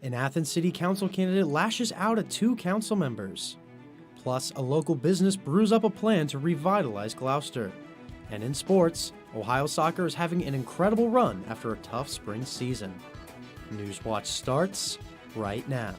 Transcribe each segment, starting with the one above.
An Athens City Council candidate lashes out at 2 council members. Plus, a local business brews up a plan to revitalize Gloucester. And in sports, Ohio soccer is having an incredible run after a tough spring season. Newswatch starts right now.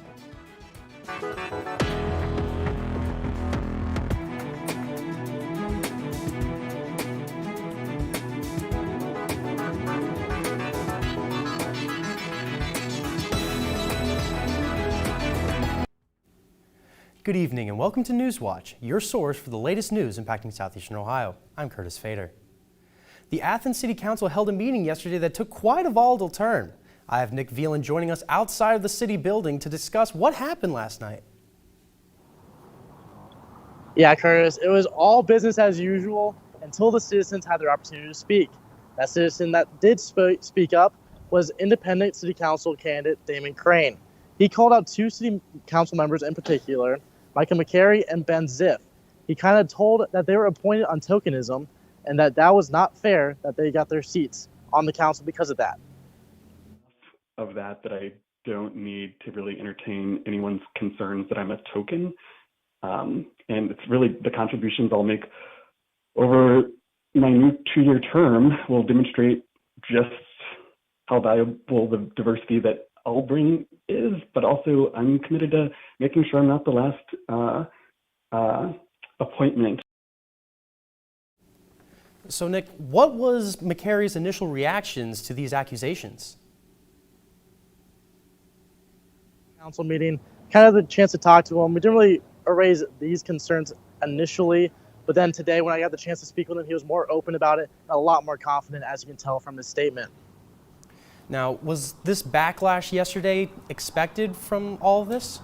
Good evening and welcome to Newswatch, your source for the latest news impacting southeastern Ohio. I'm Curtis Fader. The Athens City Council held a meeting yesterday that took quite a volatile turn. I have Nick Veland joining us outside of the city building to discuss what happened last night. Yeah, Curtis, it was all business as usual until the citizens had their opportunity to speak. That citizen that did speak up was independent city council candidate Damon Crane. He called out 2 city council members in particular, Micah McCary and Ben Ziff. He kind of told that they were appointed on tokenism and that was not fair that they got their seats on the council because of that. Of that I don't need to really entertain anyone's concerns that I'm a token. And it's really the contributions I'll make over my new 2-year term will demonstrate just how valuable the diversity that I'll bring is, but also I'm committed to making sure I'm not the last appointment. So Nick, what was McCary's initial reactions to these accusations? Council meeting, kind of the chance to talk to him. We didn't really raise these concerns initially, but then today when I got the chance to speak with him, he was more open about it, a lot more confident, as you can tell from his statement. Now, was this backlash yesterday expected from all of this?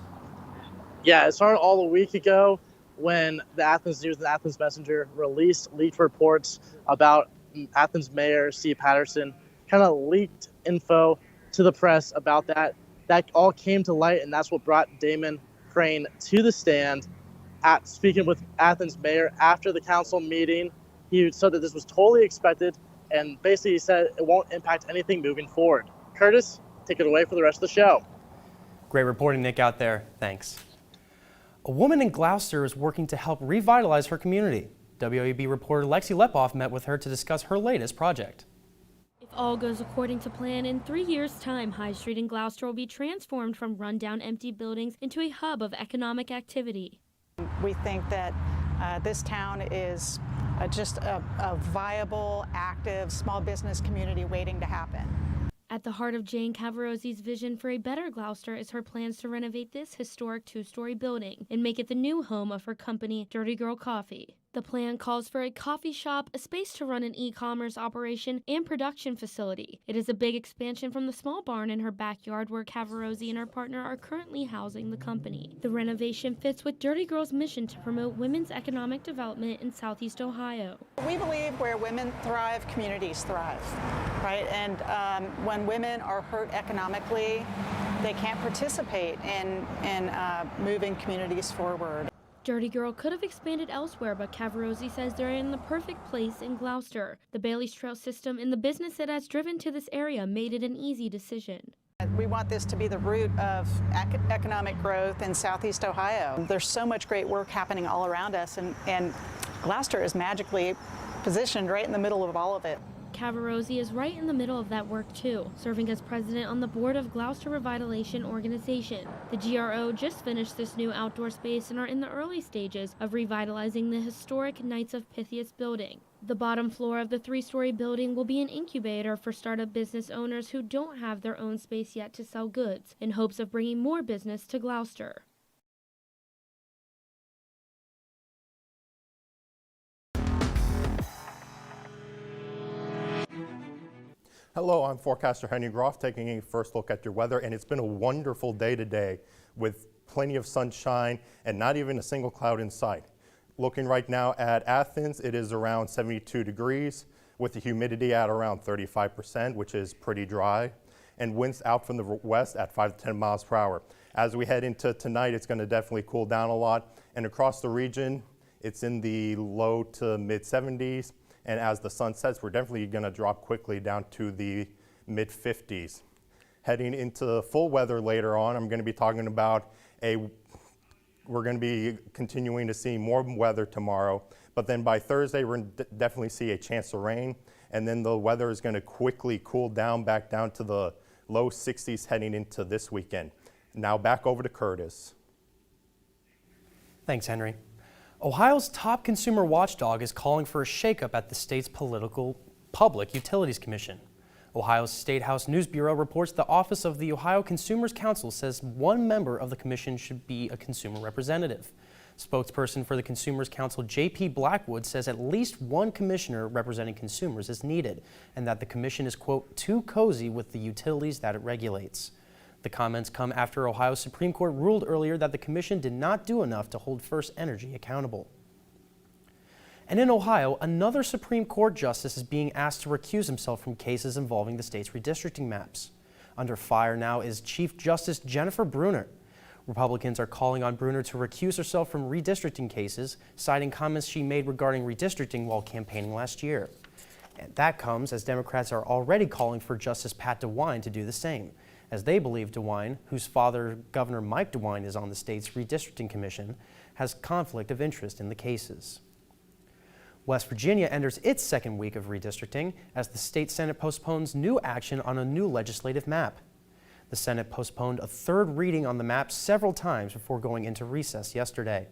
Yeah, it started all a week ago when the Athens News and the Athens Messenger released leaked reports about Athens Mayor Steve Patterson, kind of leaked info to the press about that. That all came to light, and that's what brought Damon Crane to the stand. Speaking with Athens Mayor after the council meeting, he said that this was totally expected, and basically he said it won't impact anything moving forward. Curtis, take it away for the rest of the show. Great reporting, Nick, out there. Thanks. A woman in Gloucester is working to help revitalize her community. WOUB reporter Lexi Lepoff met with her to discuss her latest project. If all goes according to plan, in 3 years' time, High Street in Gloucester will be transformed from rundown empty buildings into a hub of economic activity. We think that this town is just a viable, active, small business community waiting to happen. At the heart of Jane Cavarozzi's vision for a better Gloucester is her plans to renovate this historic 2-story building and make it the new home of her company, Dirty Girl Coffee. The plan calls for a coffee shop, a space to run an e-commerce operation, and production facility. It is a big expansion from the small barn in her backyard where Cavarozzi and her partner are currently housing the company. The renovation fits with Dirty Girl's mission to promote women's economic development in Southeast Ohio. We believe where women thrive, communities thrive, right? And when women are hurt economically, they can't participate in moving communities forward. Dirty Girl could have expanded elsewhere, but Cavarozzi says they're in the perfect place in Gloucester. The Bailey's Trail system and the business that has driven to this area made it an easy decision. We want this to be the root of economic growth in Southeast Ohio. There's so much great work happening all around us, and Gloucester is magically positioned right in the middle of all of it. Cavarozzi is right in the middle of that work too, serving as president on the board of Gloucester Revitalization Organization. The GRO just finished this new outdoor space and are in the early stages of revitalizing the historic Knights of Pythias building. The bottom floor of the 3-story building will be an incubator for startup business owners who don't have their own space yet to sell goods, in hopes of bringing more business to Gloucester. Hello, I'm forecaster Henry Groff taking a first look at your weather, and it's been a wonderful day today with plenty of sunshine and not even a single cloud in sight. Looking right now at Athens, it is around 72 degrees with the humidity at around 35%, which is pretty dry, and winds out from the west at 5 to 10 miles per hour. As we head into tonight, it's going to definitely cool down a lot, and across the region, it's in the low to mid 70s. And as the sun sets, we're definitely going to drop quickly down to the mid 50s. Heading into full weather later on, I'm going to be talking about we're going to be continuing to see more weather tomorrow, but then by Thursday we're going to definitely see a chance of rain, and then the weather is going to quickly cool down back down to the low 60s heading into this weekend. Now back over to Curtis. Thanks, Henry. Ohio's top consumer watchdog is calling for a shakeup at the state's Public Utilities Commission. Ohio's State House News Bureau reports the Office of the Ohio Consumers Council says one member of the commission should be a consumer representative. Spokesperson for the Consumers Council, J.P. Blackwood, says at least one commissioner representing consumers is needed and that the commission is, quote, too cozy with the utilities that it regulates. The comments come after Ohio's Supreme Court ruled earlier that the commission did not do enough to hold First Energy accountable. And in Ohio, another Supreme Court justice is being asked to recuse himself from cases involving the state's redistricting maps. Under fire now is Chief Justice Jennifer Brunner. Republicans are calling on Brunner to recuse herself from redistricting cases, citing comments she made regarding redistricting while campaigning last year. And that comes as Democrats are already calling for Justice Pat DeWine to do the same, as they believe DeWine, whose father, Governor Mike DeWine, is on the state's redistricting commission, has conflict of interest in the cases. West Virginia enters its second week of redistricting as the state Senate postpones new action on a new legislative map. The Senate postponed a third reading on the map several times before going into recess yesterday.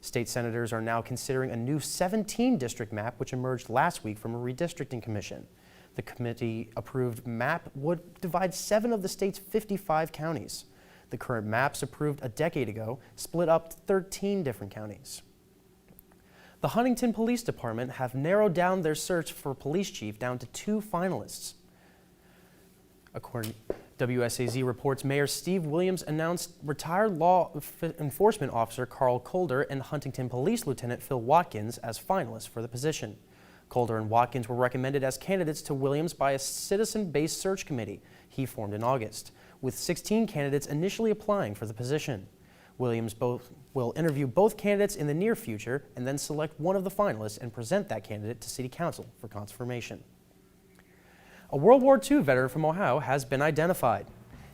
State senators are now considering a new 17-district map which emerged last week from a redistricting commission. The committee-approved map would divide 7 of the state's 55 counties. The current maps, approved a decade ago, split up 13 different counties. The Huntington Police Department have narrowed down their search for police chief down to 2 finalists. According WSAZ reports, Mayor Steve Williams announced retired law enforcement officer Carl Colder and Huntington Police Lieutenant Phil Watkins as finalists for the position. Colder and Watkins were recommended as candidates to Williams by a citizen-based search committee he formed in August, with 16 candidates initially applying for the position. Williams will interview both candidates in the near future and then select one of the finalists and present that candidate to City Council for confirmation. A World War II veteran from Ohio has been identified,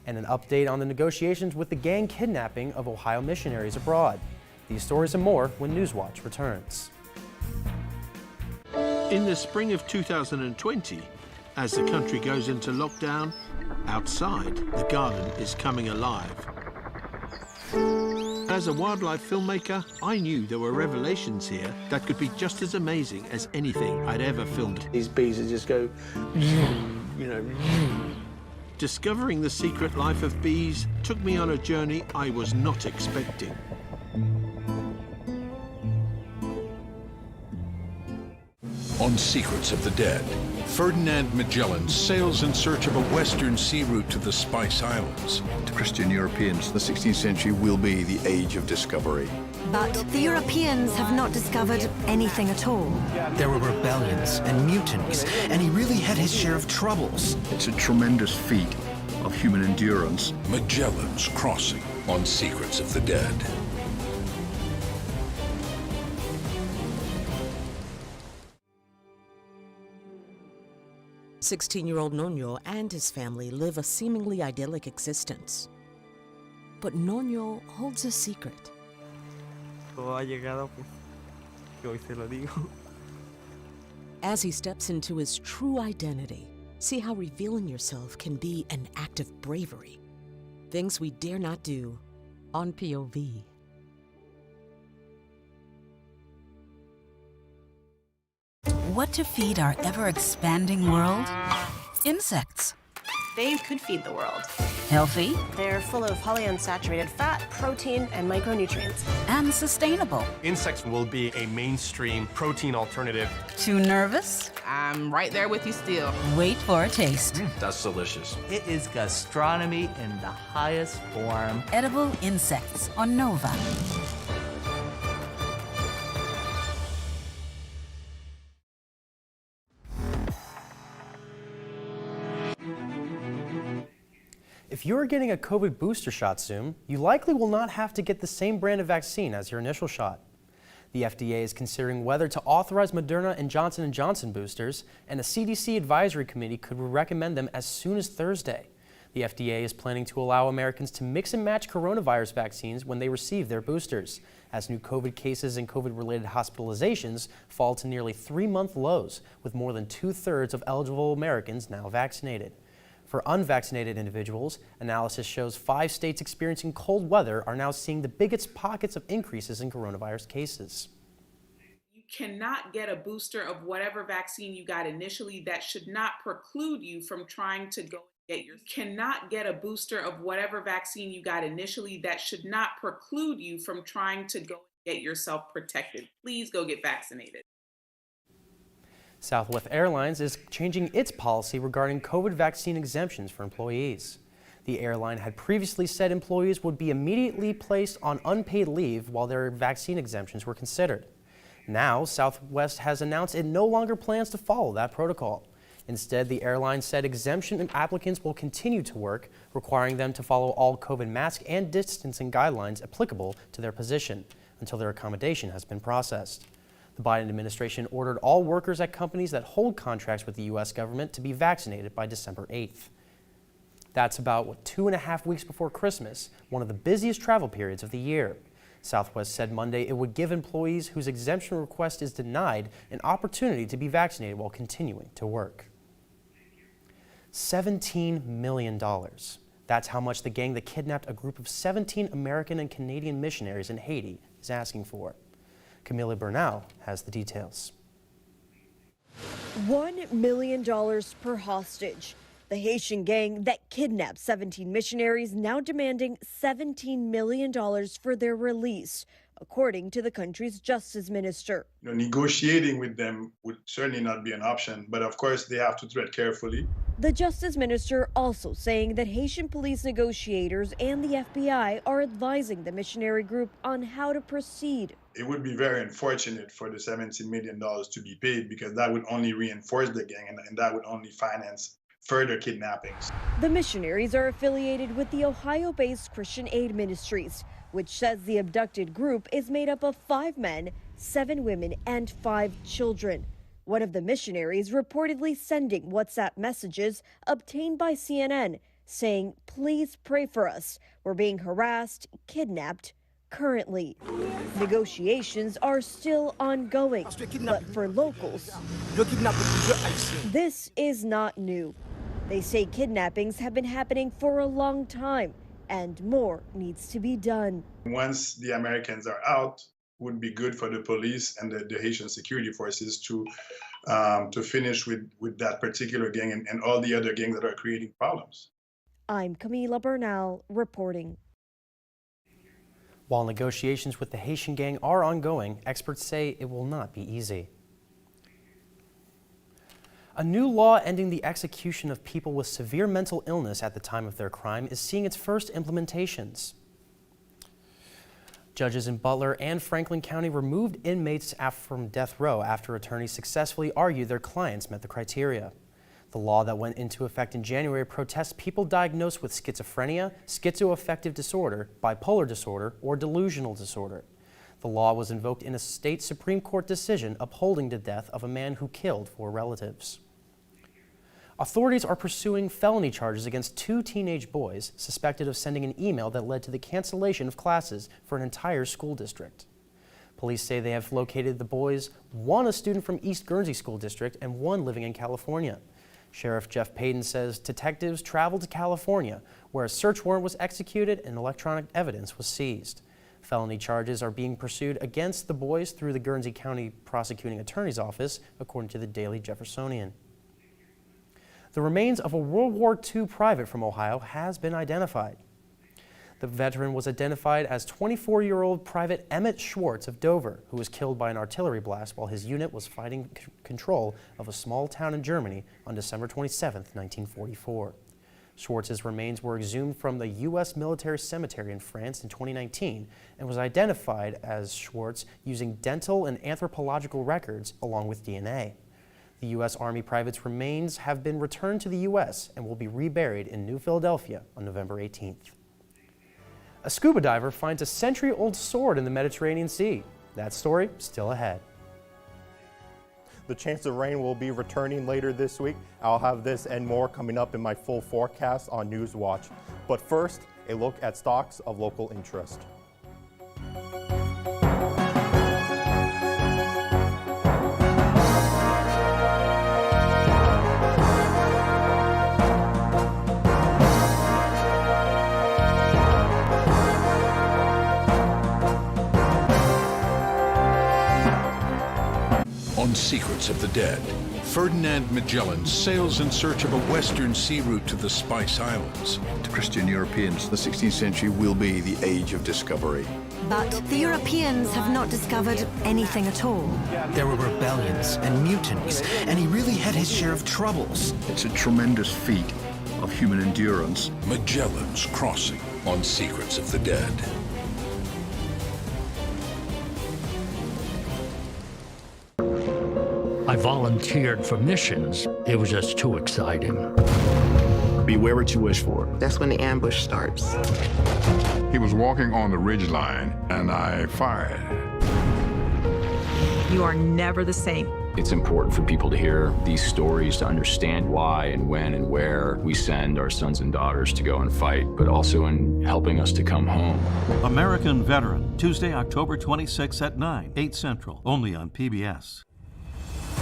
and an update on the negotiations with the gang kidnapping of Ohio missionaries abroad. These stories and more when Newswatch returns. In the spring of 2020, as the country goes into lockdown, outside, the garden is coming alive. As a wildlife filmmaker, I knew there were revelations here that could be just as amazing as anything I'd ever filmed. These bees that just go, you know. Discovering the secret life of bees took me on a journey I was not expecting. On Secrets of the Dead, Ferdinand Magellan sails in search of a western sea route to the Spice Islands. To Christian Europeans, the 16th century will be the age of discovery. But the Europeans have not discovered anything at all. There were rebellions and mutinies, and he really had his share of troubles. It's a tremendous feat of human endurance. Magellan's Crossing on Secrets of the Dead. "16-year-old Noño and his family live a seemingly idyllic existence. But Noño holds a secret. As he steps into his true identity, see how revealing yourself can be an act of bravery. Things we dare not do on POV. What to feed our ever-expanding world? Insects. They could feed the world. Healthy. They're full of polyunsaturated fat, protein, and micronutrients. And sustainable. Insects will be a mainstream protein alternative. Too nervous? I'm right there with you still. Wait for a taste. That's delicious. It is gastronomy in the highest form. Edible insects on Nova. If you're getting a COVID booster shot soon, you likely will not have to get the same brand of vaccine as your initial shot. The FDA is considering whether to authorize Moderna and Johnson & Johnson boosters, and a CDC advisory committee could recommend them as soon as Thursday. The FDA is planning to allow Americans to mix and match coronavirus vaccines when they receive their boosters, as new COVID cases and COVID-related hospitalizations fall to nearly 3-month lows, with more than 2/3 of eligible Americans now vaccinated. For unvaccinated individuals, analysis shows 5 states experiencing cold weather are now seeing the biggest pockets of increases in coronavirus cases. You cannot get a booster of whatever vaccine you got initially. That should not preclude you from trying to go get your. Cannot get a booster of whatever vaccine you got initially. That should not preclude you from trying to go get yourself protected. Please go get vaccinated. Southwest Airlines is changing its policy regarding COVID vaccine exemptions for employees. The airline had previously said employees would be immediately placed on unpaid leave while their vaccine exemptions were considered. Now, Southwest has announced it no longer plans to follow that protocol. Instead, the airline said exemption applicants will continue to work, requiring them to follow all COVID mask and distancing guidelines applicable to their position until their accommodation has been processed. The Biden administration ordered all workers at companies that hold contracts with the U.S. government to be vaccinated by December 8th. That's about 2.5 weeks before Christmas, one of the busiest travel periods of the year. Southwest said Monday it would give employees whose exemption request is denied an opportunity to be vaccinated while continuing to work. $17 million. That's how much the gang that kidnapped a group of 17 American and Canadian missionaries in Haiti is asking for. Camila Bernal has the details. $1 million per hostage. The Haitian gang that kidnapped 17 missionaries now demanding $17 million for their release, according to the country's justice minister. Negotiating with them would certainly not be an option, but of course they have to tread carefully. The justice minister also saying that Haitian police negotiators and the FBI are advising the missionary group on how to proceed. It would be very unfortunate for the $17 million to be paid because that would only reinforce the gang and that would only finance further kidnappings. The missionaries are affiliated with the Ohio-based Christian Aid Ministries, which says the abducted group is made up of 5 men, 7 women, and 5 children. One of the missionaries reportedly sending WhatsApp messages obtained by CNN saying, "Please pray for us. We're being harassed, kidnapped." Currently, negotiations are still ongoing, but for locals, this is not new. They say kidnappings have been happening for a long time, and more needs to be done. Once the Americans are out, would be good for the police and the Haitian security forces to finish with that particular gang and all the other gangs that are creating problems. I'm Camila Bernal reporting. While negotiations with the Haitian gang are ongoing, experts say it will not be easy. A new law ending the execution of people with severe mental illness at the time of their crime is seeing its first implementations. Judges in Butler and Franklin County removed inmates from death row after attorneys successfully argued their clients met the criteria. The law that went into effect in January protests people diagnosed with schizophrenia, schizoaffective disorder, bipolar disorder, or delusional disorder. The law was invoked in a state Supreme Court decision upholding the death of a man who killed 4 relatives. Authorities are pursuing felony charges against 2 teenage boys suspected of sending an email that led to the cancellation of classes for an entire school district. Police say they have located the boys, one a student from East Guernsey School District and one living in California. Sheriff Jeff Payton says detectives traveled to California, where a search warrant was executed and electronic evidence was seized. Felony charges are being pursued against the boys through the Guernsey County Prosecuting Attorney's Office, according to the Daily Jeffersonian. The remains of a World War II private from Ohio has been identified. The veteran was identified as 24-year-old Private Emmett Schwartz of Dover, who was killed by an artillery blast while his unit was fighting control of a small town in Germany on December 27, 1944. Schwartz's remains were exhumed from the U.S. Military Cemetery in France in 2019 and was identified as Schwartz using dental and anthropological records along with DNA. The U.S. Army private's remains have been returned to the U.S. and will be reburied in New Philadelphia on November 18th. A scuba diver finds a century-old sword in the Mediterranean Sea. That story still ahead. The chance of rain will be returning later this week. I'll have this and more coming up in my full forecast on Newswatch. But first, a look at stocks of local interest. On Secrets of the Dead, Ferdinand Magellan sails in search of a western sea route to the Spice Islands. To Christian Europeans, the 16th century will be the age of discovery. But the Europeans have not discovered anything at all. There were rebellions and mutinies, and he really had his share of troubles. It's a tremendous feat of human endurance. Magellan's Crossing on Secrets of the Dead. I volunteered for missions. It was just too exciting. Beware what you wish for. That's when the ambush starts. He was walking on the ridgeline, and I fired. You are never the same. It's important for people to hear these stories, to understand why and when and where we send our sons and daughters to go and fight, but also in helping us to come home. American Veteran, Tuesday, October 26 at 9, 8 Central, only on PBS.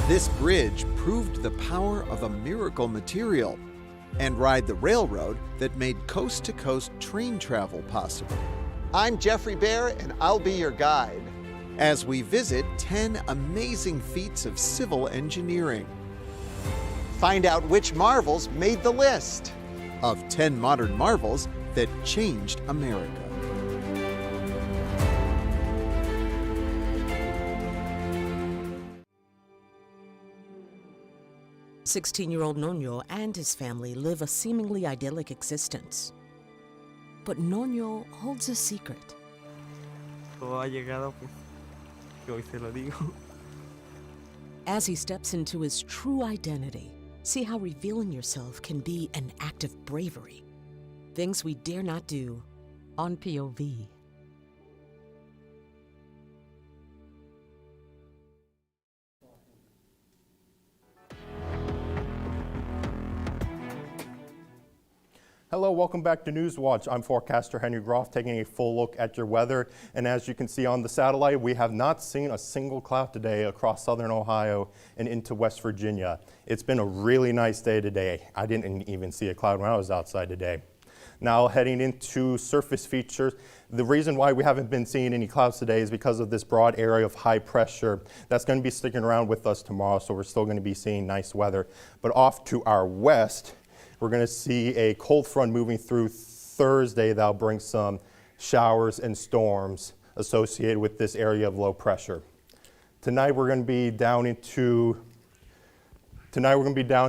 This bridge proved the power of a miracle material and ride the railroad that made coast-to-coast train travel possible. I'm Jeffrey Bear, and I'll be your guide as we visit 10 amazing feats of civil engineering. Find out which marvels made the list of 10 modern marvels that changed America. 16-year-old Noño and his family live a seemingly idyllic existence. But Noño holds a secret. As he steps into his true identity, see how revealing yourself can be an act of bravery. Things we dare not do on POV. Hello, welcome back to Newswatch. I'm forecaster Henry Groff taking a full look at your weather. And as you can see on the satellite, we have not seen a single cloud today across southern Ohio and into West Virginia. It's been a really nice day today. I didn't even see a cloud when I was outside today. Now heading into surface features, the reason why we haven't been seeing any clouds today is because of this broad area of high pressure. That's going to be sticking around with us tomorrow, so we're still going to be seeing nice weather. But off to our west, we're going to see a cold front moving through Thursday that'll bring some showers and storms associated with this area of low pressure. Tonight we're going to be down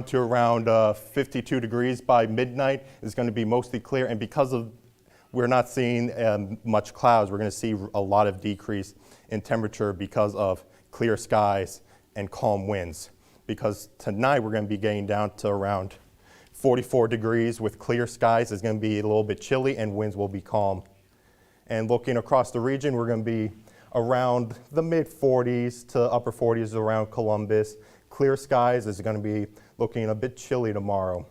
to around 52 degrees by midnight. It's going to be mostly clear, and because of we're not seeing much clouds, we're going to see a lot of decrease in temperature because of clear skies and calm winds. Because tonight we're going to be getting down to around 44 degrees with clear skies. It's going to be a little bit chilly and winds will be calm. And looking across the region, we're going to be around the mid 40s to upper 40s around Columbus. Clear skies is going to be looking a bit chilly tomorrow.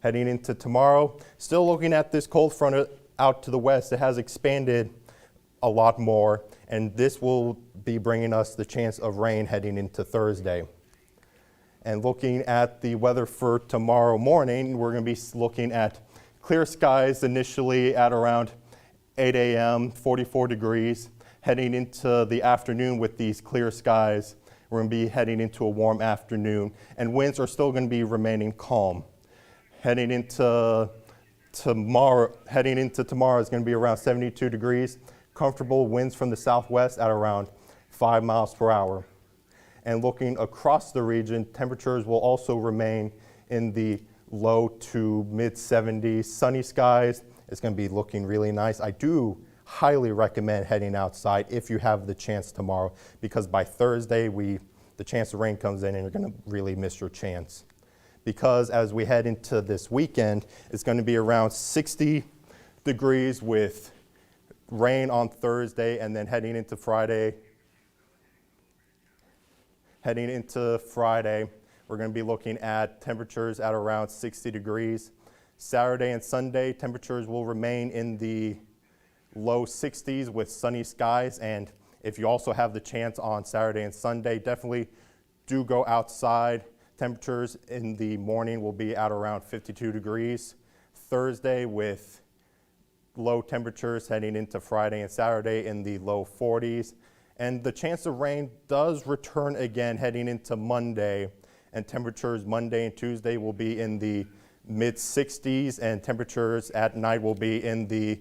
Heading into tomorrow, still looking at this cold front out to the west. It has expanded a lot more, and this will be bringing us the chance of rain heading into Thursday. And looking at the weather for tomorrow morning, we're going to be looking at clear skies initially at around 8 a.m., 44 degrees. Heading into the afternoon with these clear skies, we're going to be heading into a warm afternoon, and winds are still going to be remaining calm. Heading into tomorrow is going to be around 72 degrees. Comfortable winds from the southwest at around 5 miles per hour. And looking across the region, temperatures will also remain in the low to mid 70s. Sunny skies, it's going to be looking really nice. I do highly recommend heading outside if you have the chance tomorrow, because by Thursday, the chance of rain comes in and you're going to really miss your chance. Because as we head into this weekend, it's going to be around 60 degrees with rain on Thursday, and then heading into Friday, Heading into Friday, we're going to be looking at temperatures at around 60 degrees. Saturday and Sunday, temperatures will remain in the low 60s with sunny skies. And if you also have the chance on Saturday and Sunday, definitely do go outside. Temperatures in the morning will be at around 52 degrees. Thursday with low temperatures heading into Friday and Saturday in the low 40s. And the chance of rain does return again heading into Monday. And temperatures Monday and Tuesday will be in the mid 60s, and temperatures at night will be in the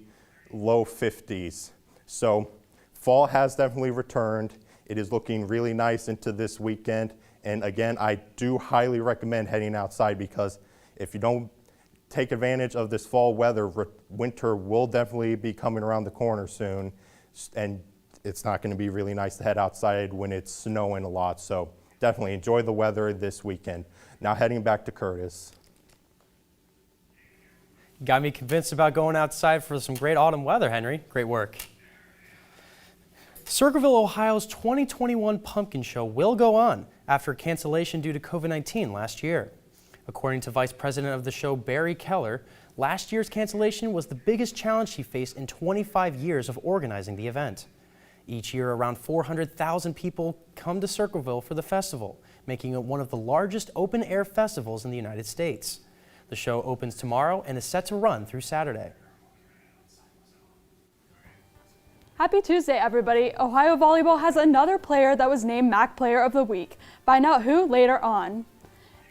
low 50s. So fall has definitely returned. It is looking really nice into this weekend. And again, I do highly recommend heading outside, because if you don't take advantage of this fall weather, winter will definitely be coming around the corner soon. And it's not going to be really nice to head outside when it's snowing a lot. So definitely enjoy the weather this weekend. Now heading back to Curtis. Got me convinced about going outside for some great autumn weather, Henry. Great work. Circleville, Ohio's 2021 Pumpkin Show will go on after cancellation due to COVID-19 last year. According to Vice President of the show, Barry Keller, last year's cancellation was the biggest challenge he faced in 25 years of organizing the event. Each year, around 400,000 people come to Circleville for the festival, making it one of the largest open-air festivals in the United States. The show opens tomorrow and is set to run through Saturday. Happy Tuesday, everybody. Ohio Volleyball has another player that was named MAC Player of the Week. Find out who later on.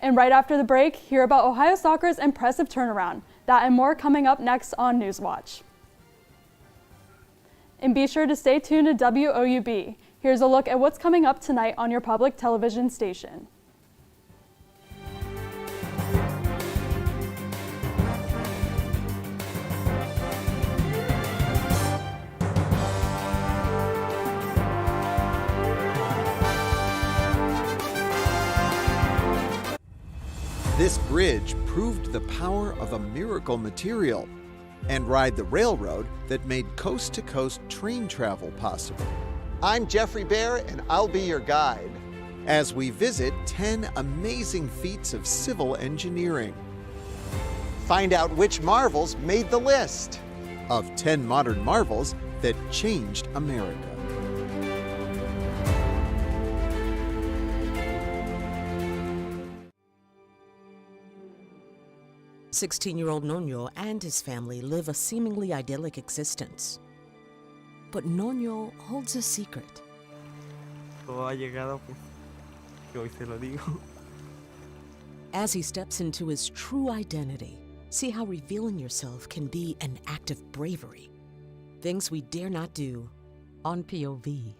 And right after the break, hear about Ohio soccer's impressive turnaround. That and more coming up next on Newswatch. And be sure to stay tuned to WOUB. Here's a look at what's coming up tonight on your public television station. This bridge proved the power of a miracle material, and ride the railroad that made coast-to-coast train travel possible. I'm Jeffrey Bear, and I'll be your guide as we visit 10 amazing feats of civil engineering. Find out which marvels made the list of 10 modern marvels that changed America. 16-year-old Noño and his family live a seemingly idyllic existence. But Noño holds a secret. As he steps into his true identity, see how revealing yourself can be an act of bravery. Things we dare not do on POV.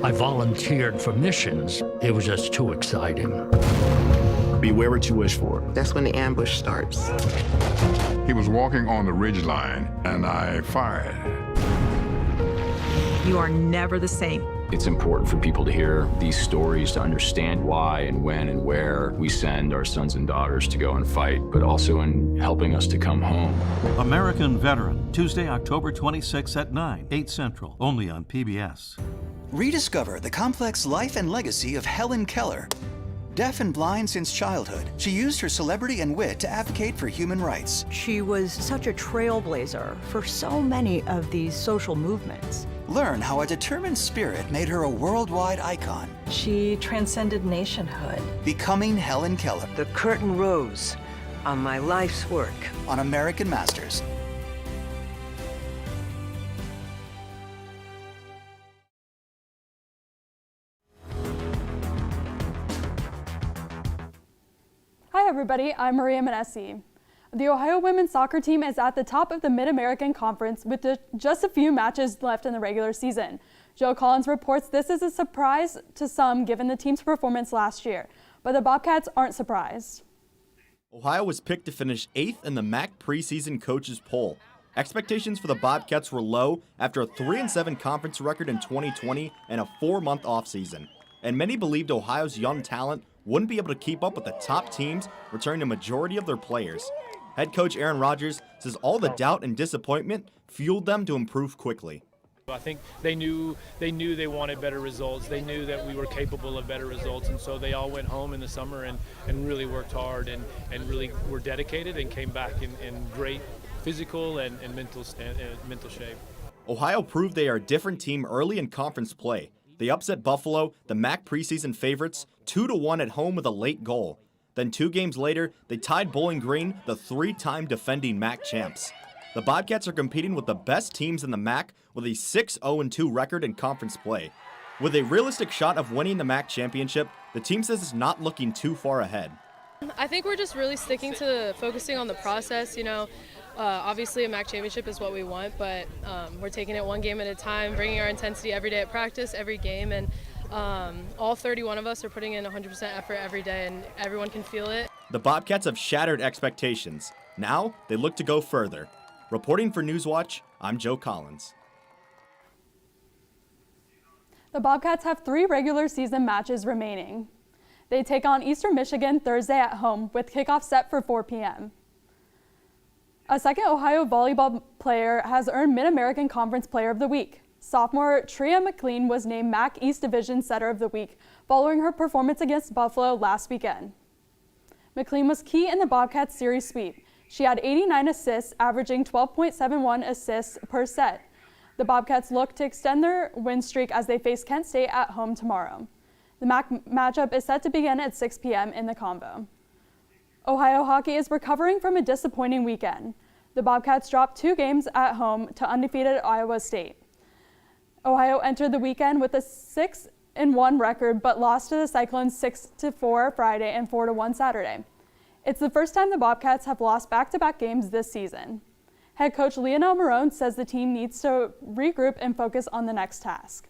I volunteered for missions. It was just too exciting. Beware what you wish for. That's when the ambush starts. He was walking on the ridge line, and I fired. You are never the same. It's important for people to hear these stories to understand why and when and where we send our sons and daughters to go and fight, but also in helping us to come home. American Veteran, Tuesday, October 26 at 9, 8 Central, only on PBS. Rediscover the complex life and legacy of Helen Keller. Deaf and blind since childhood, she used her celebrity and wit to advocate for human rights. She was such a trailblazer for so many of these social movements. Learn how a determined spirit made her a worldwide icon. She transcended nationhood. Becoming Helen Keller. The curtain rose on my life's work. On American Masters. Hi everybody, I'm Maria Manesi. The Ohio women's soccer team is at the top of the Mid-American Conference with just a few matches left in the regular season. Joe Collins reports this is a surprise to some given the team's performance last year, but the Bobcats aren't surprised. Ohio was picked to finish 8th in the MAC preseason coaches poll. Expectations for the Bobcats were low after a 3-7 conference record in 2020 and a 4-month offseason, and many believed Ohio's young talent wouldn't be able to keep up with the top teams, returning a majority of their players. Head coach Aaron Rodgers says all the doubt and disappointment fueled them to improve quickly. I think they knew they wanted better results. They knew that we were capable of better results, and so they all went home in the summer and really worked hard and really were dedicated and came back in great physical and mental shape. Ohio proved they are a different team early in conference play. They upset Buffalo, the MAC preseason favorites, 2-1 at home with a late goal. Then 2 games later, they tied Bowling Green, the 3-time defending MAC champs. The Bobcats are competing with the best teams in the MAC with a 6-0-2 record in conference play. With a realistic shot of winning the MAC championship, the team says it's not looking too far ahead. I think we're just really sticking to focusing on the process. Obviously a MAC championship is what we want, but we're taking it one game at a time, bringing our intensity every day at practice, every game, and all 31 of us are putting in 100% effort every day, and everyone can feel it. The Bobcats have shattered expectations. Now they look to go further. Reporting for Newswatch, I'm Joe Collins. The Bobcats have 3 regular season matches remaining. They take on Eastern Michigan Thursday at home with kickoff set for 4 p.m. A second Ohio volleyball player has earned Mid-American Conference Player of the Week. Sophomore Tria McLean was named MAC East Division Setter of the Week following her performance against Buffalo last weekend. McLean was key in the Bobcats series sweep. She had 89 assists, averaging 12.71 assists per set. The Bobcats look to extend their win streak as they face Kent State at home tomorrow. The MAC matchup is set to begin at 6 p.m. in the Convo. Ohio hockey is recovering from a disappointing weekend. The Bobcats dropped 2 games at home to undefeated Iowa State. Ohio entered the weekend with a 6-1 record, but lost to the Cyclones 6-4 Friday and 4-1 Saturday. It's the first time the Bobcats have lost back-to-back games this season. Head coach Lionel Marone says the team needs to regroup and focus on the next task.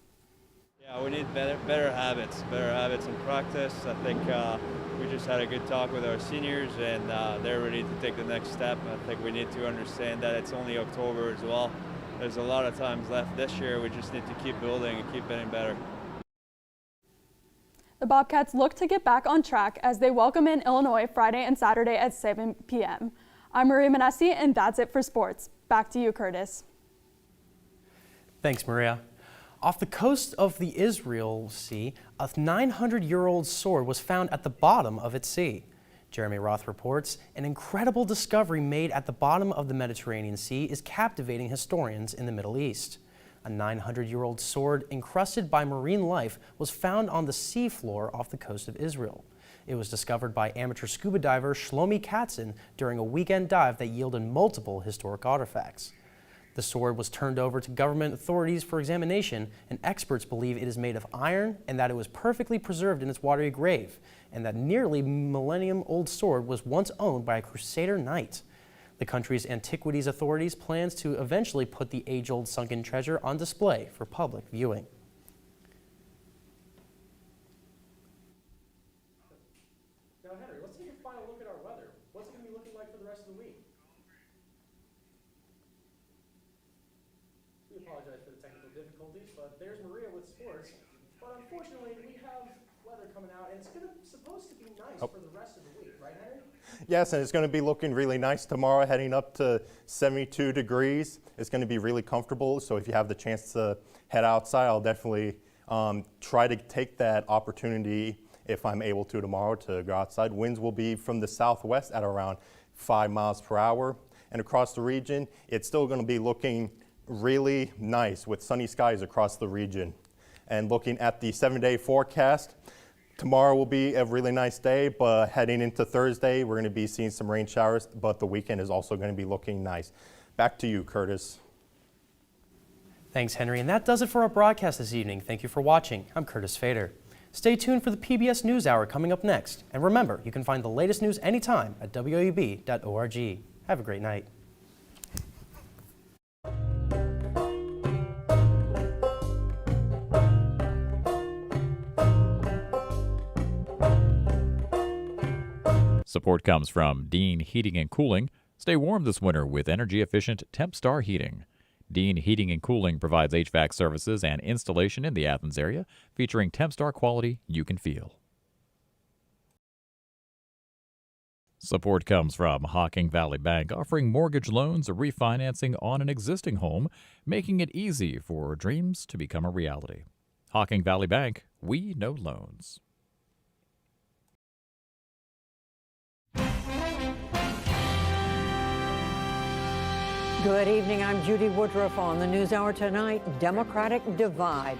Yeah, we need better habits in practice. I think we just had a good talk with our seniors, and they're ready to take the next step. I think we need to understand that it's only October as well. There's a lot of times left this year. We just need to keep building and keep getting better. The Bobcats look to get back on track as they welcome in Illinois Friday and Saturday at 7 p.m. I'm Maria Manessi, and that's it for sports. Back to you, Curtis. Thanks, Maria. Off the coast of the Israel Sea, a 900-year-old sword was found at the bottom of its sea. Jeremy Roth reports, an incredible discovery made at the bottom of the Mediterranean Sea is captivating historians in the Middle East. A 900-year-old sword encrusted by marine life was found on the seafloor off the coast of Israel. It was discovered by amateur scuba diver Shlomi Katzen during a weekend dive that yielded multiple historic artifacts. The sword was turned over to government authorities for examination, and experts believe it is made of iron and that it was perfectly preserved in its watery grave, and that nearly millennium-old sword was once owned by a Crusader knight. The country's antiquities authorities plans to eventually put the age-old sunken treasure on display for public viewing. Now, Henry, let's take a final look at our weather. What's it going to be looking like for the rest of the week? We apologize for the technical difficulties, but there's Maria with sports. But unfortunately, we have weather coming out, and it's supposed to be nice for the rest of the week, right, Henry? Yes, and it's going to be looking really nice tomorrow, heading up to 72 degrees. It's going to be really comfortable, so if you have the chance to head outside, I'll definitely try to take that opportunity if I'm able to tomorrow to go outside. Winds will be from the southwest at around 5 miles per hour. And across the region, it's still going to be looking really nice with sunny skies across the region. And looking at the 7-day forecast, tomorrow will be a really nice day, but heading into Thursday, we're going to be seeing some rain showers, but the weekend is also going to be looking nice. Back to you, Curtis. Thanks, Henry. And that does it for our broadcast this evening. Thank you for watching. I'm Curtis Fader. Stay tuned for the PBS NewsHour coming up next. And remember, you can find the latest news anytime at WOUB.org. Have a great night. Support comes from Dean Heating and Cooling. Stay warm this winter with energy-efficient TempStar heating. Dean Heating and Cooling provides HVAC services and installation in the Athens area, featuring TempStar quality you can feel. Support comes from Hocking Valley Bank, offering mortgage loans or refinancing on an existing home, making it easy for dreams to become a reality. Hocking Valley Bank, we know loans. Good evening. I'm Judy Woodruff. On the NewsHour tonight, Democratic divide.